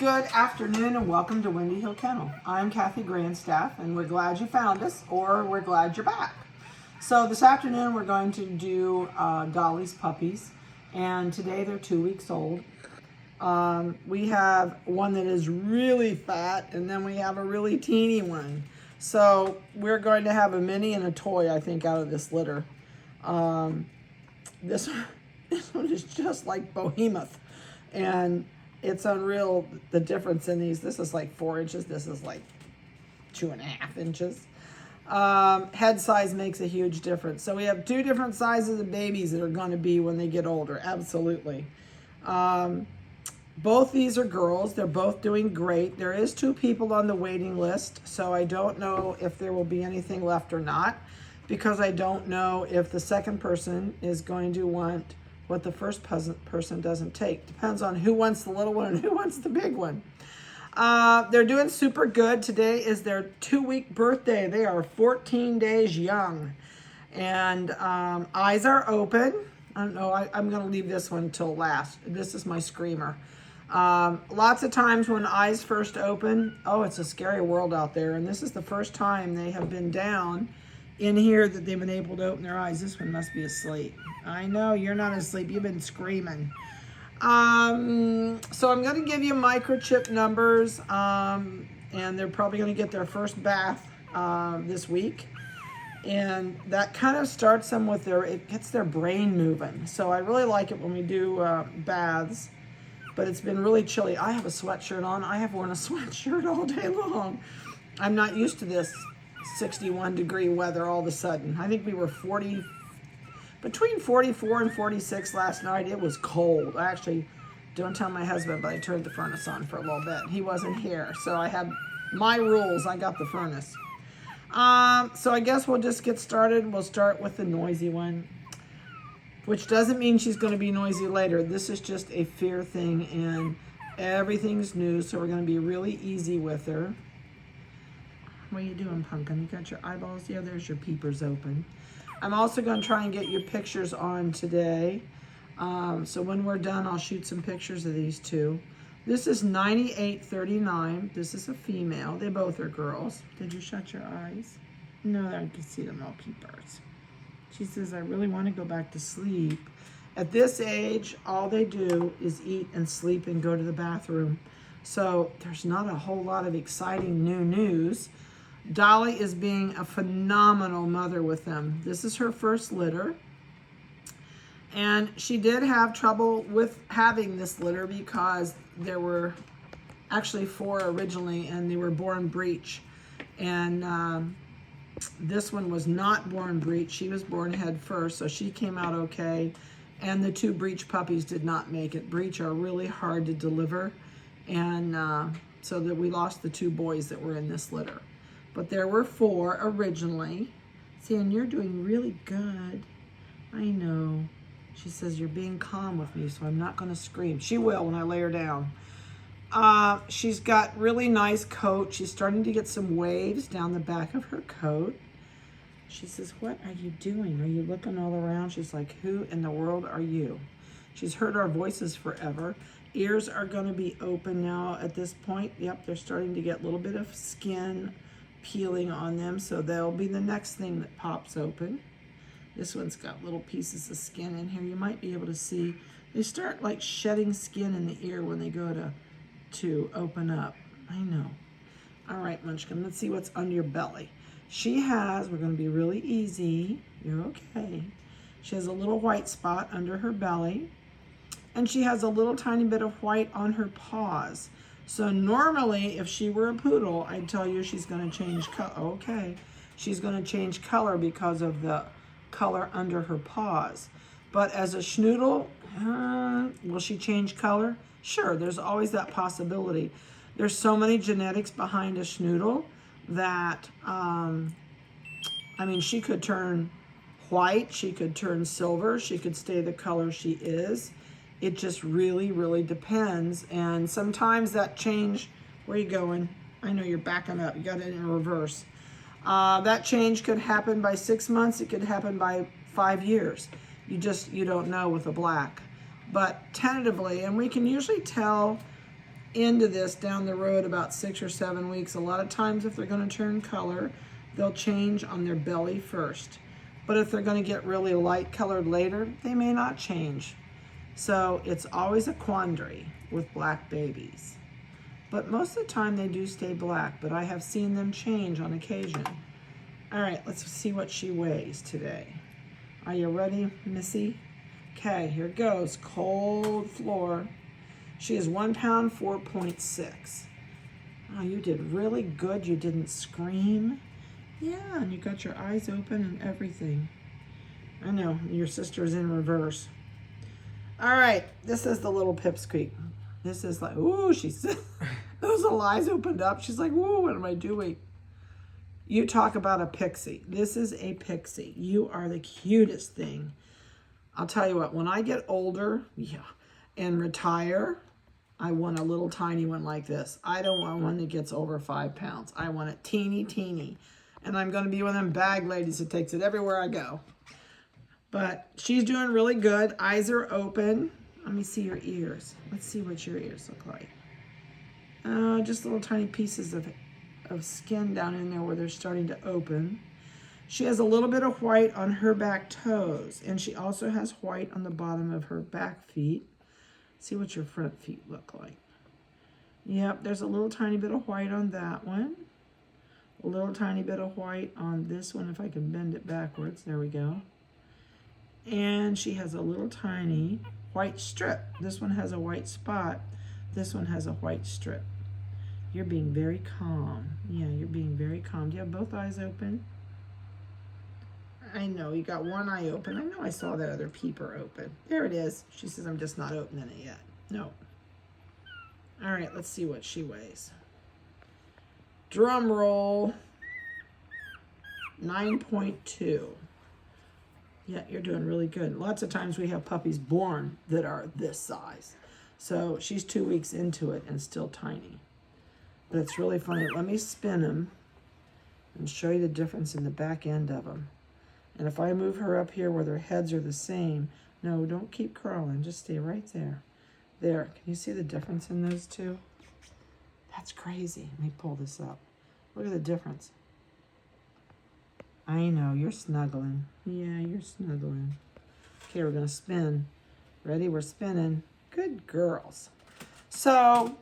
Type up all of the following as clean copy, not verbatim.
Good afternoon and welcome to Windy Hill Kennel. I'm Kathy Grandstaff and we're glad you found us, or we're glad you're back. So this afternoon we're going to do Dolly's puppies, and today they're 2 weeks old. We have one that is really fat and then we have a really teeny one. So we're going to have a mini and a toy, I think, out of this litter. This one is just like Behemoth, and it's unreal the difference in these. This is like 4 inches. This is like 2.5 inches. Head size makes a huge difference. So we have 2 different sizes of babies that are going to be when they get older. Absolutely. Both these are girls. They're both doing great. There is 2 people on the waiting list, so I don't know if there will be anything left or not, because I don't know if the second person is going to want what the first person doesn't take. Depends on who wants the little one and who wants the big one. They're doing super good. Today is their 2-week birthday. They are 14 days young, and eyes are open. I don't know, I'm gonna leave this one till last. This is my screamer. Lots of times when eyes first open, oh, it's a scary world out there, and this is the first time they have been down in here that they've been able to open their eyes. This one must be asleep. I know, you're not asleep, you've been screaming. So I'm gonna give you microchip numbers, and they're probably gonna get their first bath this week. And that kind of starts them with it gets their brain moving. So I really like it when we do baths, but it's been really chilly. I have a sweatshirt on. I have worn a sweatshirt all day long. I'm not used to this 61-degree weather all of a sudden. I think we were between 44 and 46 last night. It was cold. I actually, don't tell my husband, but I turned the furnace on for a little bit. He wasn't here, so I had my rules. I got the furnace. So I guess we'll just get started. We'll start with the noisy one, which doesn't mean she's going to be noisy later. This is just a fear thing, and everything's new, so we're going to be really easy with her. What are you doing, Pumpkin? You got your eyeballs? Yeah, there's your peepers open. I'm also going to try and get your pictures on today. So when we're done, I'll shoot some pictures of these 2. This is 9839. This is a female. They both are girls. Did you shut your eyes? No, I can see them all peepers. She says, I really want to go back to sleep. At this age, all they do is eat and sleep and go to the bathroom. So there's not a whole lot of exciting new news. Dolly is being a phenomenal mother with them. This is her first litter. And she did have trouble with having this litter because there were actually 4 originally, and they were born breech. And this one was not born breech. She was born head first, so she came out okay. And the 2 breech puppies did not make it. Breech are really hard to deliver. And so that we lost the 2 boys that were in this litter. But there were 4 originally. See, and you're doing really good. I know. She says, you're being calm with me, so I'm not going to scream. She will when I lay her down. She's got really nice coat. She's starting to get some waves down the back of her coat. She says, what are you doing? Are you looking all around? She's like, who in the world are you? She's heard our voices forever. Ears are going to be open now at this point. Yep, they're starting to get a little bit of skin peeling on them, so they'll be the next thing that pops open. This one's got little pieces of skin in here. You might be able to see they start like shedding skin in the ear when they go to open up. I know. All right, Munchkin, let's see what's under your belly. She has, we're going to be really easy. You're okay. She has a little white spot under her belly, and she has a little tiny bit of white on her paws. So normally, if she were a poodle, I'd tell you she's going to change color. Okay, she's going to change color because of the color under her paws. But as a schnoodle, will she change color? Sure, there's always that possibility. There's so many genetics behind a schnoodle that, I mean, she could turn white, she could turn silver, she could stay the color she is. It just really, really depends. And sometimes that change, where are you going? I know you're backing up. You got it in reverse. That change could happen by 6 months. It could happen by 5 years. You don't know with a black. But tentatively, and we can usually tell into this down the road about 6 or 7 weeks. A lot of times if they're going to turn color, they'll change on their belly first. But if they're going to get really light colored later, they may not change. So it's always a quandary with black babies. But most of the time they do stay black, but I have seen them change on occasion. All right, let's see what she weighs today. Are you ready, Missy? Okay, here goes. Cold floor. She is 1 pound, 4.6. Oh, you did really good. You didn't scream. Yeah, and you got your eyes open and everything. I know, your sister's in reverse. All right, this is the little pipsqueak. This is like, ooh, she's, those little eyes opened up. She's like, ooh, what am I doing? You talk about a pixie. This is a pixie. You are the cutest thing. I'll tell you what, when I get older, and retire, I want a little tiny one like this. I don't want one that gets over 5 pounds. I want it teeny, teeny. And I'm going to be one of them bag ladies that takes it everywhere I go. But she's doing really good. Eyes are open. Let me see your ears. Let's see what your ears look like. Just little tiny pieces of skin down in there where they're starting to open. She has a little bit of white on her back toes, and she also has white on the bottom of her back feet. See what your front feet look like. Yep, there's a little tiny bit of white on that one. A little tiny bit of white on this one, if I can bend it backwards. There we go. And she has a little tiny white strip. This one has a white spot. This one has a white strip. You're being very calm. Yeah, you're being very calm. Do you have both eyes open? I know, you got one eye open. I know I saw that other peeper open. There it is. She says, I'm just not opening it yet. No. All right, let's see what she weighs. Drum roll. 9.2. Yeah, you're doing really good. Lots of times we have puppies born that are this size. So she's 2 weeks into it and still tiny. But it's really funny. Let me spin them and show you the difference in the back end of them. And if I move her up here where their heads are the same, no, don't keep crawling. Just stay right there. There. Can you see the difference in those two? That's crazy. Let me pull this up. Look at the difference. I know, you're snuggling. Yeah, you're snuggling. Okay, we're going to spin. Ready? We're spinning. Good girls. So,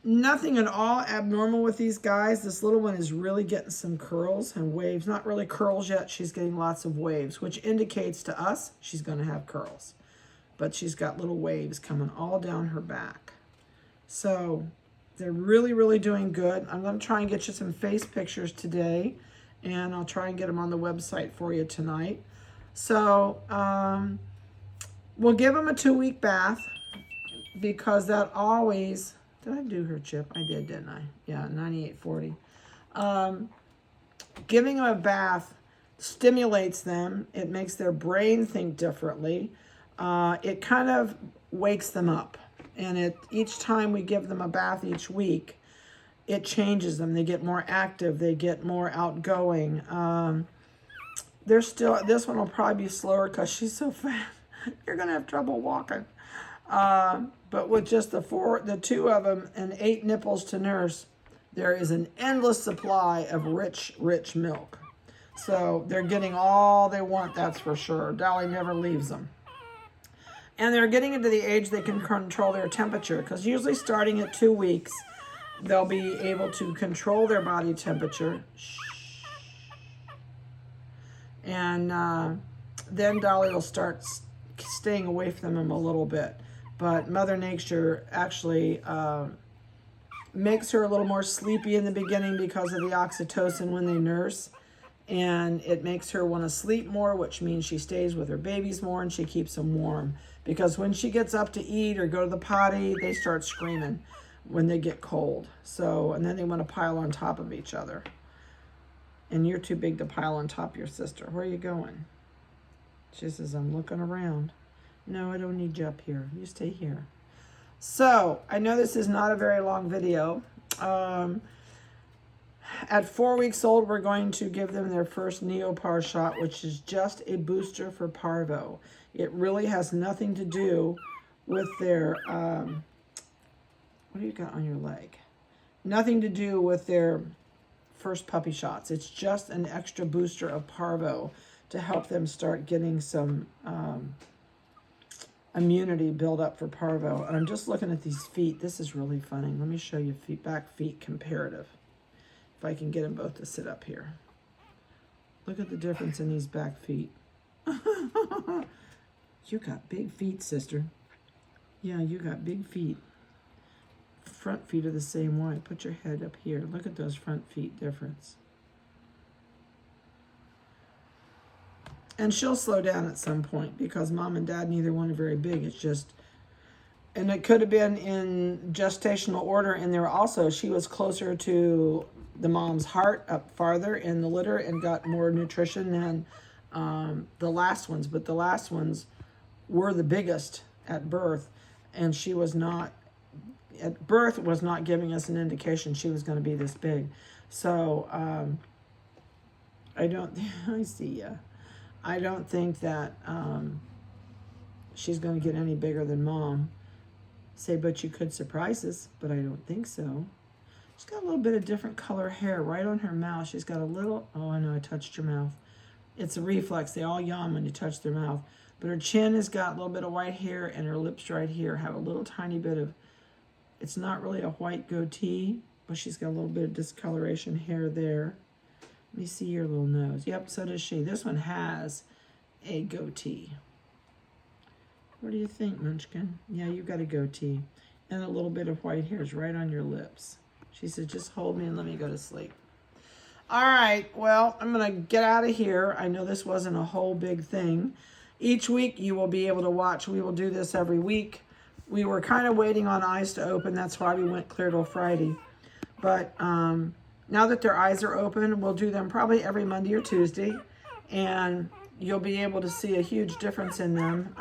nothing at all abnormal with these guys. This little one is really getting some curls and waves. Not really curls yet. She's getting lots of waves, which indicates to us she's going to have curls. But she's got little waves coming all down her back. So, they're really, really doing good. I'm going to try and get you some face pictures today. And I'll try and get them on the website for you tonight. So we'll give them a 2-week bath because that always, did I do her chip? I did, didn't I? Yeah, 9840. Giving them a bath stimulates them. It makes their brain think differently. It kind of wakes them up. And each time we give them a bath each week, it changes them. They get more active. They get more outgoing. This one will probably be slower because she's so fat. You're going to have trouble walking. But with just the 2 of them and 8 nipples to nurse, there is an endless supply of rich, rich milk. So they're getting all they want, that's for sure. Dolly never leaves them. And they're getting into the age they can control their temperature because usually starting at 2 weeks, they'll be able to control their body temperature. And then Dolly will start staying away from them a little bit. But Mother Nature actually makes her a little more sleepy in the beginning because of the oxytocin when they nurse. And it makes her want to sleep more, which means she stays with her babies more and she keeps them warm. Because when she gets up to eat or go to the potty, they start screaming when they get cold. So, and then they want to pile on top of each other. And you're too big to pile on top of your sister. Where are you going? She says, I'm looking around. No, I don't need you up here. You stay here. So, I know this is not a very long video. At 4 weeks old, we're going to give them their first Neopar shot, which is just a booster for parvo. It really has nothing to do with their What do you got on your leg? Nothing to do with their first puppy shots. It's just an extra booster of parvo to help them start getting some immunity build up for parvo. And I'm just looking at these feet. This is really funny. Let me show you back feet comparative. If I can get them both to sit up here. Look at the difference in these back feet. You got big feet, sister. Yeah, you got big feet. Front feet are the same way. Put your head up here. Look at those front feet difference. And she'll slow down at some point because mom and dad, neither one are very big. It's just, and it could have been in gestational order in there also. She was closer to the mom's heart up farther in the litter and got more nutrition than the last ones. But the last ones were the biggest at birth, and she was not, at birth was not giving us an indication she was going to be this big. So I don't, I see ya. I don't think that she's going to get any bigger than mom. Say, but you could surprise us, but I don't think so. She's got a little bit of different color hair right on her mouth. She's got a little, oh, I know, I touched her mouth. It's a reflex. They all yawn when you touch their mouth. But her chin has got a little bit of white hair, and her lips right here have a little tiny bit of, it's not really a white goatee, but she's got a little bit of discoloration hair there. Let me see your little nose. Yep, so does she. This one has a goatee. What do you think, Munchkin? Yeah, you got a goatee. And a little bit of white hairs right on your lips. She said, just hold me and let me go to sleep. All right, well, I'm going to get out of here. I know this wasn't a whole big thing. Each week you will be able to watch. We will do this every week. We were kind of waiting on eyes to open. That's why we went clear till Friday. But now that their eyes are open, we'll do them probably every Monday or Tuesday. And you'll be able to see a huge difference in them.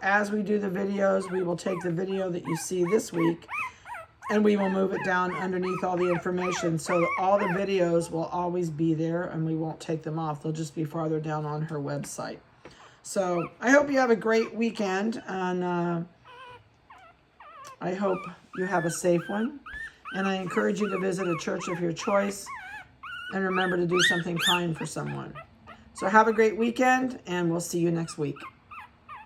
As we do the videos, we will take the video that you see this week and we will move it down underneath all the information so that all the videos will always be there and we won't take them off. They'll just be farther down on her website. So I hope you have a great weekend, and I hope you have a safe one. And I encourage you to visit a church of your choice and remember to do something kind for someone. So have a great weekend, and we'll see you next week.